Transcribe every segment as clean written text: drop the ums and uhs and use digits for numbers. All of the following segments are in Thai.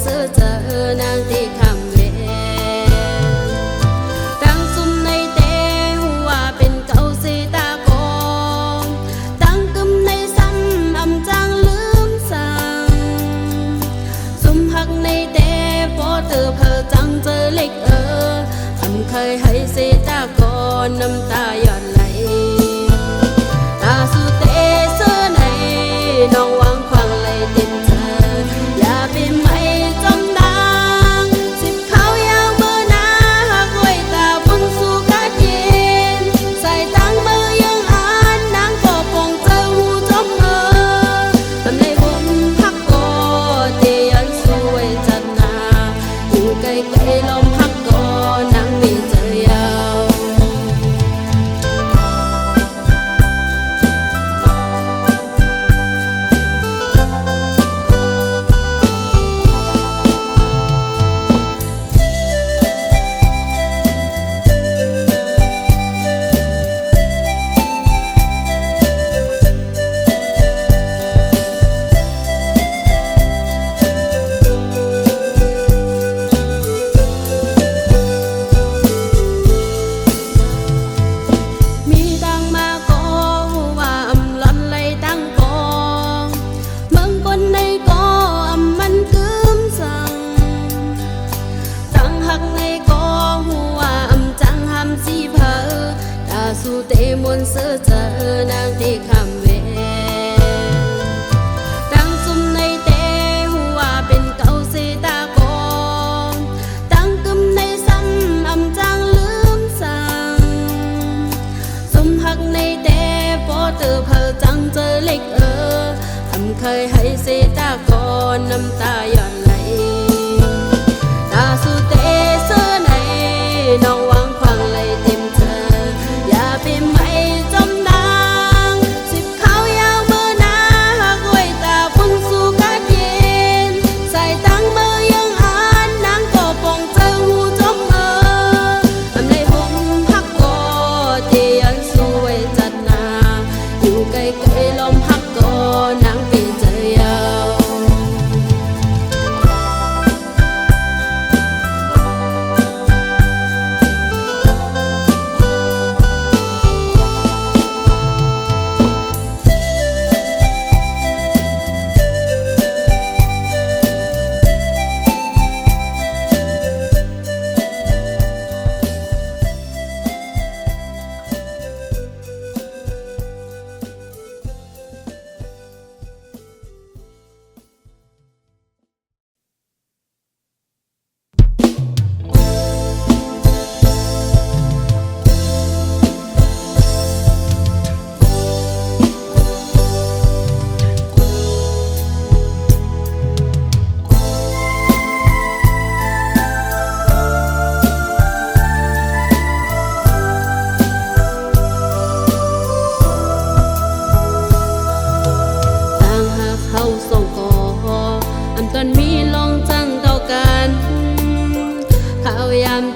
เสือเจอนางที่คำเวตั้งซุ่มในเตหัวเป็นเก่าสีตากองตั้งกึมในซ้ำอำจางลืมสั่งซุ่มหักในเตพอเธอเพอจังเจอเล็กอำเคยให้สีตากอนน้ำตาหยดไหลตาสุเตเสือในน้องวางควางไหลเต็มเธออย่าไปไม่จมดังสิบเขายาวเมื่อนาหักไว้ตาบนสู่กาเย็นใส่ตังมือยังอ่านนางก็ปองเจอหูจมทำในผมพักก็เตียนสวยจัดนาอยู่ไกลๆลมพักก็นางมีเจอยาวสู่เตมนเสือเจอนางที่คำเวตั้งซุ่มในเตหัวเป็นเก่าสีตากองตั้งกึมในซ้ำอำจางลืมสั่งซุ่มหักในเตพอเธอเพอจังเจอเล็กอำเคยให้สีตากอนน้ำตาหยดไหลตาสู่เตเสือในน้องวางควางไหลเต็มเธอเป็นไม่จมดังสิบเขายาวเมื่อนาหักไว้ตาพุ่งสู่กาเย็นใส่ตังมือยังอ่านนางก็ปองเจอหูจมทำในผมพักก็เตียนสวยจัดนาอยู่ไกลๆลมพักก็นางเป็นเจอยาว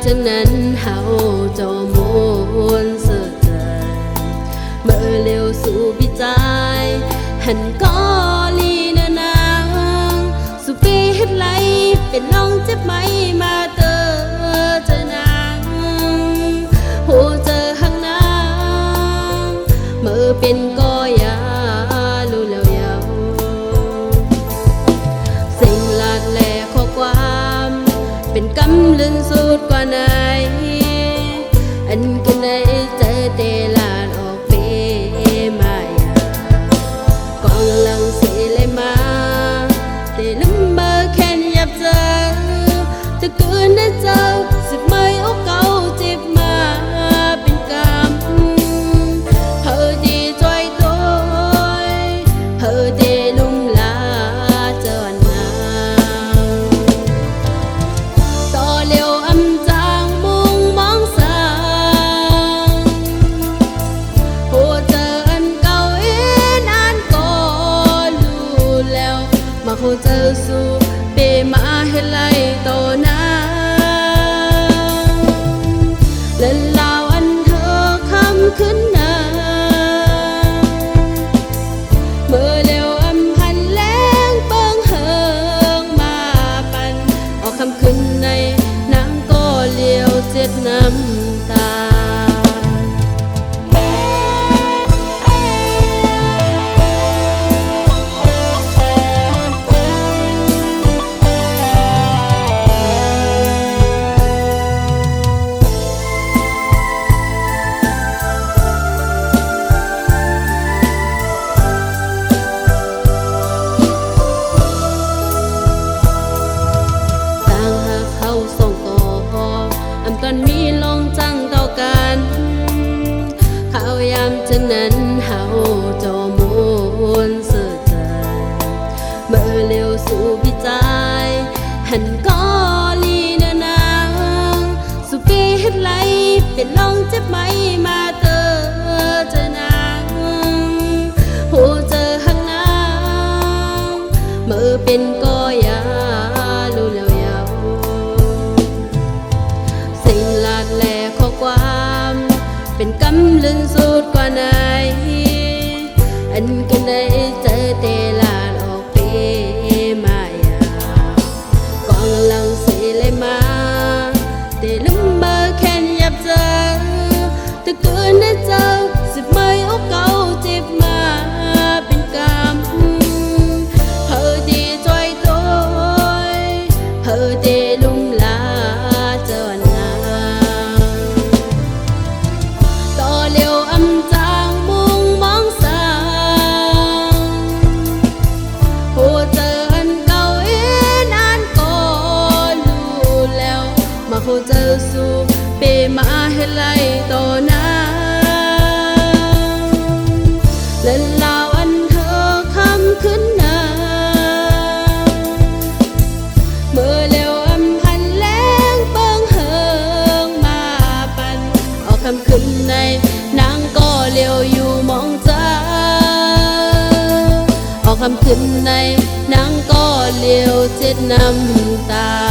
ฉะนั้นเฮาจอมวนเสือใจเมื่อเร็วสู่พิจายหันก็ลีเนนางสุปีเฮ็ดไรเป็นน้องเจ็บไหมมาเตอเจอนางโหเจอหักนางเมื่อเป็นก็ยารู้แล้วยาวสิ่งหลากแหล่ข้อความเป็นกำลึงสุดกว่าไหนอันกันได้เจอเตลาดออกเปมายากองหลังเสียเลยมาเตลืมเบอร์แค่ยับเจอตะกืนได้เจอสิบไม่เอาเก่าเจ็บมาเป็นกรรมเธอดีจอยตัวเธอเดลุ่มลาเจอนางต่อเร็วอำจัง เป็นก็ยารู้แล้วยาวสิ่งหลากแหล่ข้อความเป็นกำลึงสุดกว่าไหนอันกันได้เจอเตลาดออกเปมายากองหลังสีเลยมาเตลืมเบอร์แค่ยับเจอถ้าเกินได้เจอสิบไม่เอาเก่าเจ็บมาเป็นกรรมเฮอดีจอยตัวเฮอดีลุ่มลาเจอหนาต่อเร็วอำจางมุงมองสางหัวเจออันเก่านานก็รู้แล้วมาหัวเจอสู้เปมาให้ไล่ต่อหน้าและลาวอันเธอคำขึ้นหน้าเมื่อเร็วอำพันแรงเปิงเฮิงมาปันออกคำขึ้นในนางก็เร็วอยู่มองจ้าออกคำขึ้นในนางก็เร็วเจ็ดน้ำตาม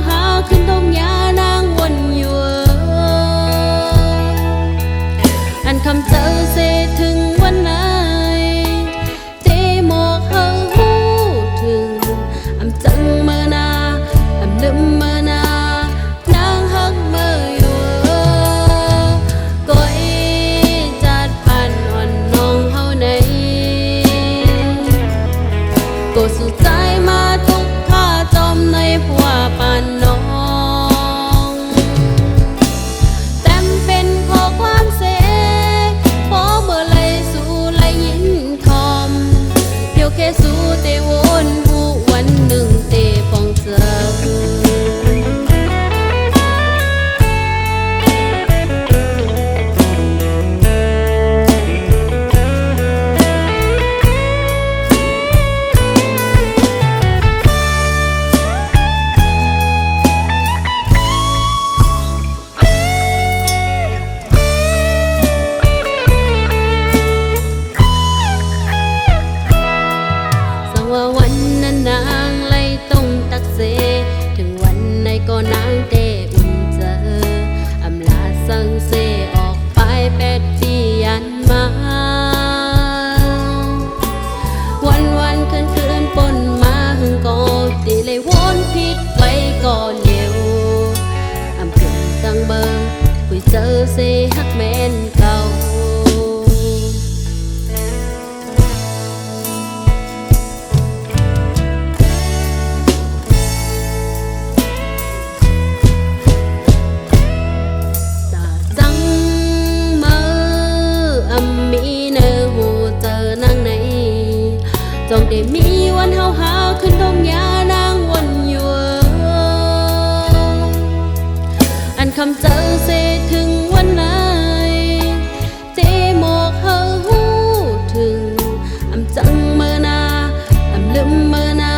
หาขึ้นทงยานางวนอยู่อันคำเจอเสถึงวันไหนเจหมอกเฮาหูถึงอำจังเมื่อนาอำลืมเมื่อนานางฮักเมื่ออยู่ก้อยจัดปานอ่อนน้องเฮาในก็สุดใจมาทุกข้าจอมในผัวปานน้องเต็มเป็นข้อความเสพอเมื่อไรสู่ไรยินคอมเพียวแค่สู่เตวนผู้วันหนึ่งเตปองเจอว่าวันนั้นนางไล่ต้องตักเสถึงวันไหนก็นางเตอุ่นเจออำลาสังเสออกไป8 ปียันมาวันคืนปนมาหึงก็ตีเลยวนผิดไปก่อนเดียวอำเภอตังเบิงคุยเจอเสฮักแม่นเก่าจงได้มีวันเฮาหาขึ้นทงยานางวนอยู่อันคำเจอเสถึงวันไหนเจหมอกเฮาหูถึงอำจังเมื่อนาอำลืมเมื่อนา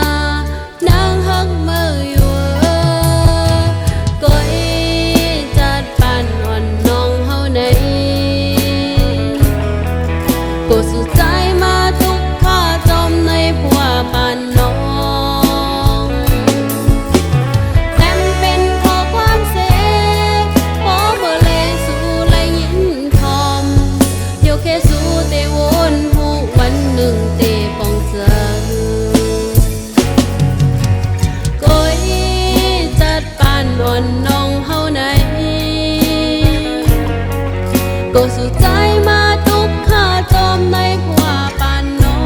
นางฮักเมื่ออยู่ก้อยจัดปานอ่อนน้องเฮาในก็สุดใจมาทุกในผัวปานน้องเต็มเป็นข้อความเสพอเมื่อไรสู่ไรยินคอมเดี๋ยวแค่สู่เตวนหูวันหนึ่งเตปองเจอก้อยจัดปานอ่อนน้องเฮาในก็สู่ใจมาทุกข้าจอมในผัวปานน้อง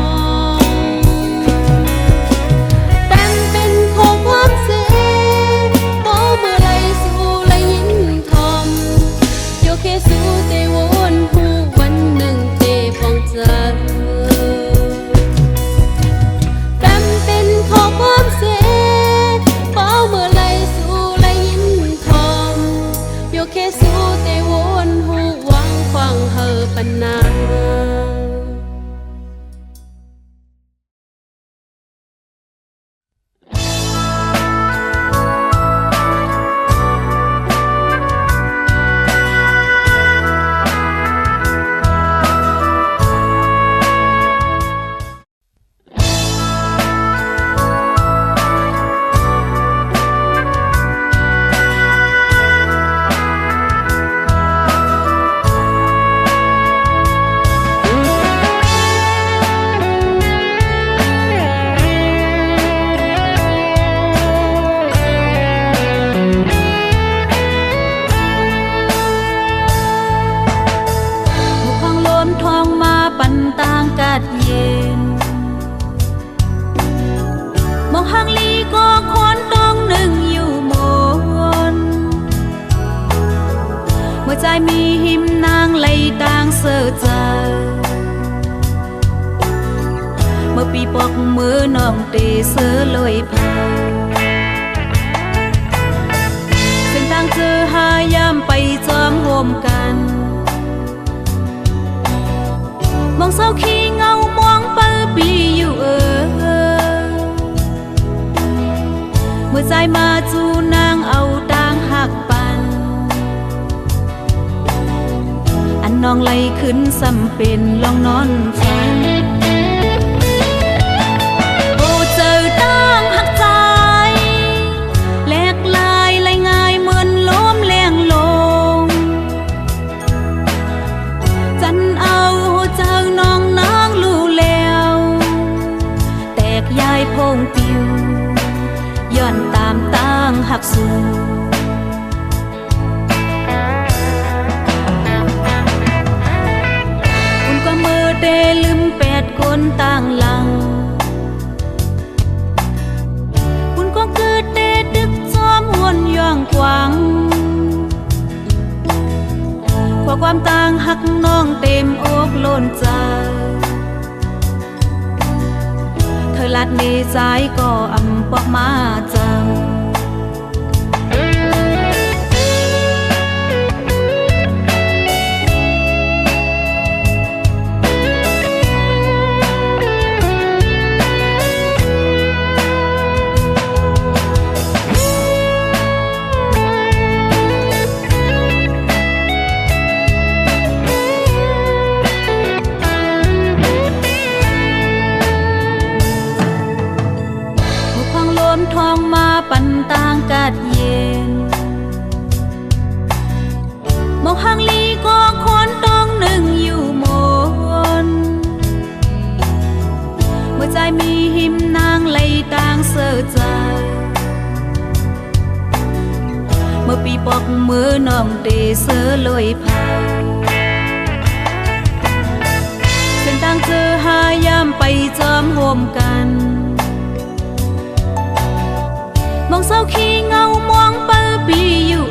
สู่เตวนผู้วันหนึ่งเตปองเจอแต้มเป็นข้อความเสพอเมื่อไรสู่ไรยินทอมโยแค่สู่เตวนหูหวังฟังเฮอปันนามองห่างลีก็คนต้องหนึ่งอยู่มนเมื่อใจมีหิมนางไหลต่างเสือใจเมื่อปีปอกมือน้องเตเสือลอยเผาเส้นทางเจอหายามไปจอมโฮมกันมองเศร้าขี้เงามองเปิดปีอยู่เมื่อใจมาจูนางเอาต่างหักปันอันน้องไหลขึ้นสำเป็นลองนอนฝันโอ้เจอต่างหักใจแหลกลา เตลืมแปดคนต่างหลังคุณก็เกิดเตดึกซ้อมหวนย่องกวางขอความต่างหักน้องเต็มอกล้นใจเธอลัดในใจก็อำปอกมาจังทองมาปันต่างกัดเย็นมองห่างลีก็คนต้องหนึ่งอยู่หมนเมื่อใจมีหิมนางไหลต่างเสือใจเมื่อปีปอกมือน้องเตเสือลอยพายเส้นต่างเจอหายามไปจอมโฮมกันมองเศร้าขี้เงามองเปิดปีอยู่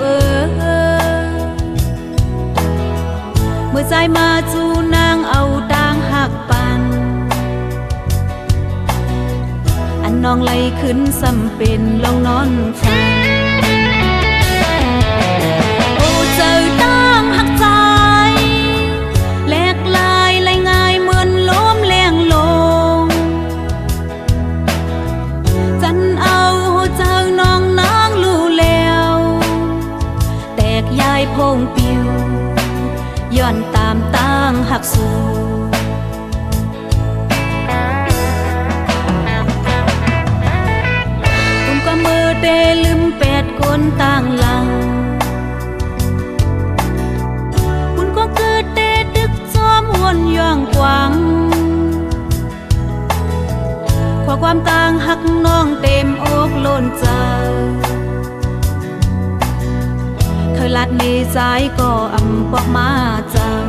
เมื่อใจมาจูนางเอาต่างหักปันอันน้องไหลขึ้นสำเป็นลองนอนฟังโอ้เจอต่างหักใจแหลกลายไหลง่ายเหมือนล้มแรงลงจันเอายายพงปิวย้อนตามตั้งหักสูคุณก็มือเตลืมแปดคนต่างหลังคุณก็เกิดเตดึกซ้อมหวนย่องกวางขอความต่างหักน้องเต็มอกล้นใจเธอลัดในใจก็อำปอกมาจัง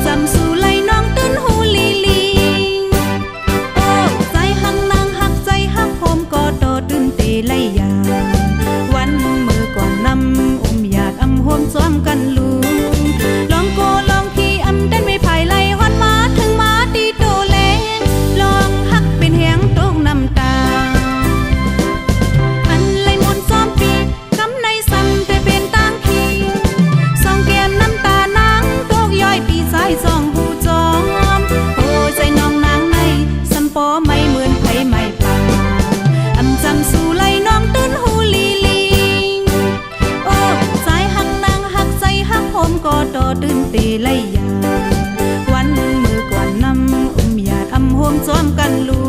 ใจ ซ้อมกันลูลองโกลองขี่อำดันไม่ไผ่ไล่ฮอนมาถึงมาตีโตเลนลองฮักเป็นแหงตกน้ำตาอันไล่มนซ้อมปีกำในซ้ำแต่เป็นต่างขีสองแก้มน้ำตานางตกย้อยปีสายสองหูจอมโอ้ใจน้องนางในสัมปอไม่เหมือนไผ่ไม่ป่าอำจำสู่ไล่น้องตื้นหูลีลิงโอ้สายหักนางหักใจหักผมก็ต่อตื่นเตไล่ยาวันมือก่อนนำหยาดอำโฮมซ้อมกันลู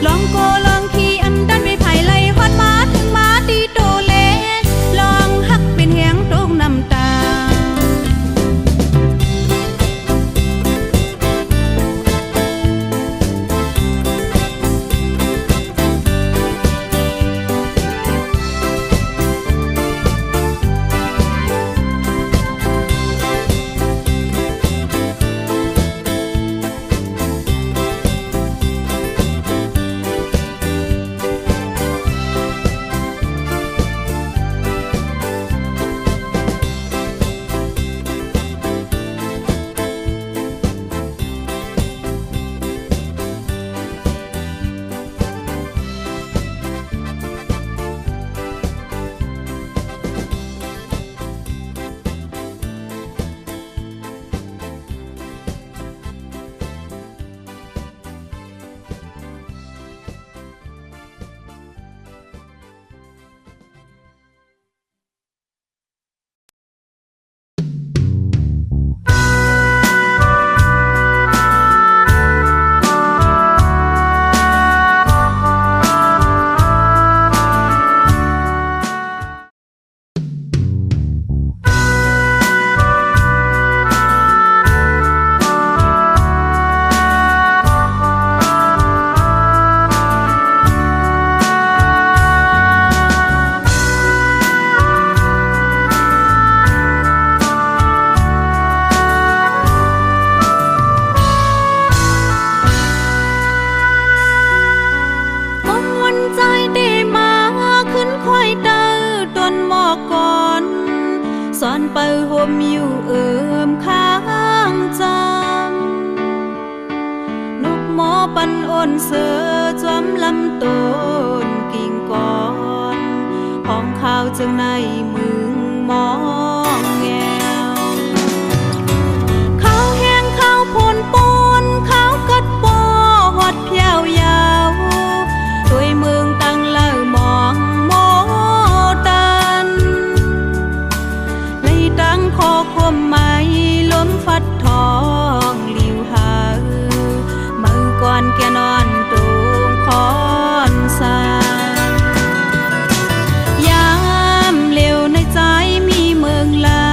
ลองโกลองขี่อำดันไม่ไผ่ไล่ฮอดมาถึงมาตีโตเลลองฮักเป็นแหงตกน้ำตาสอนเปิห่มอยู่ข้างจำนกหมอปันอ่อนเสือจอมลำต้นกิ่งก่อนห้องข้าวจึงในมึงมองแงวข้าวแห้งข้าวพนปนข้าวกัดปอหอดเพียวยาวด้วยเมืองตั้งเล่ามองโมตันตั้งคอคมไม้ล้มฟัดทองหลิวหามือก่อนแกนอนตูงคอนสายามเร็วในใจมีเมืองลา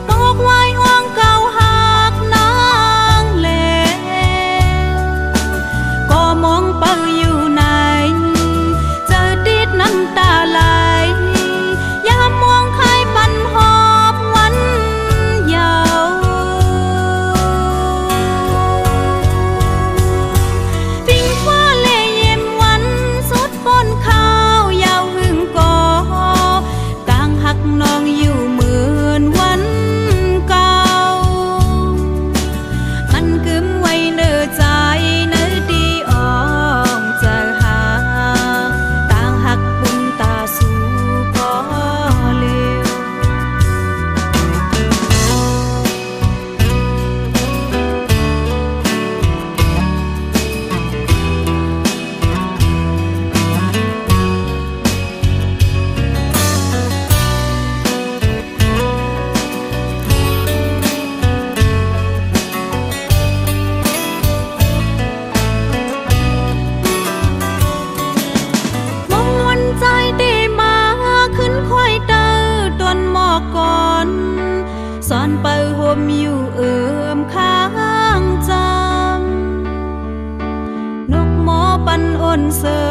ตกไว้ห้องเก่าหักนางเลก็มองเป้าอยู่ไหนเจอติดน้ำตาไหลสอนเปิห่มอยู่ข้างจำนกหมอปันอ่อนเสือ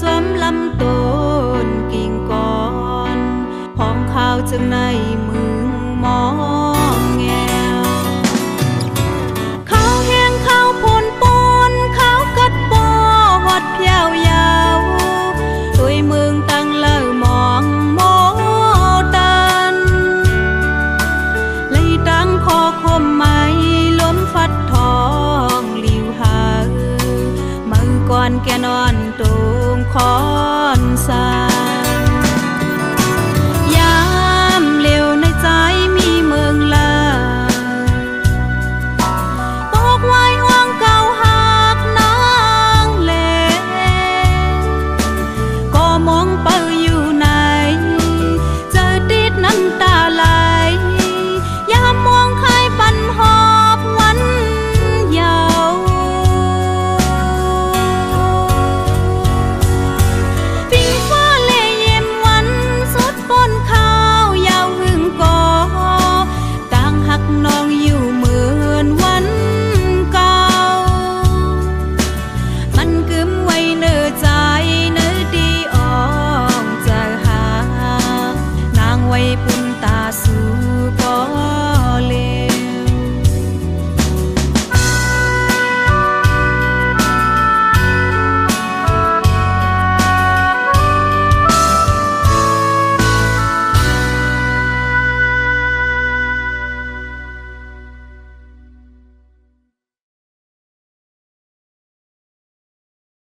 จอมลำต้นกิ่งก่อนห้องข้าวจึงในมึงมองแงวข้าวแห้งข้าวพนปนข้าวกัดปอหอดเพียวยาวด้วยเมืองตั้งเล่ามองโม องเปิ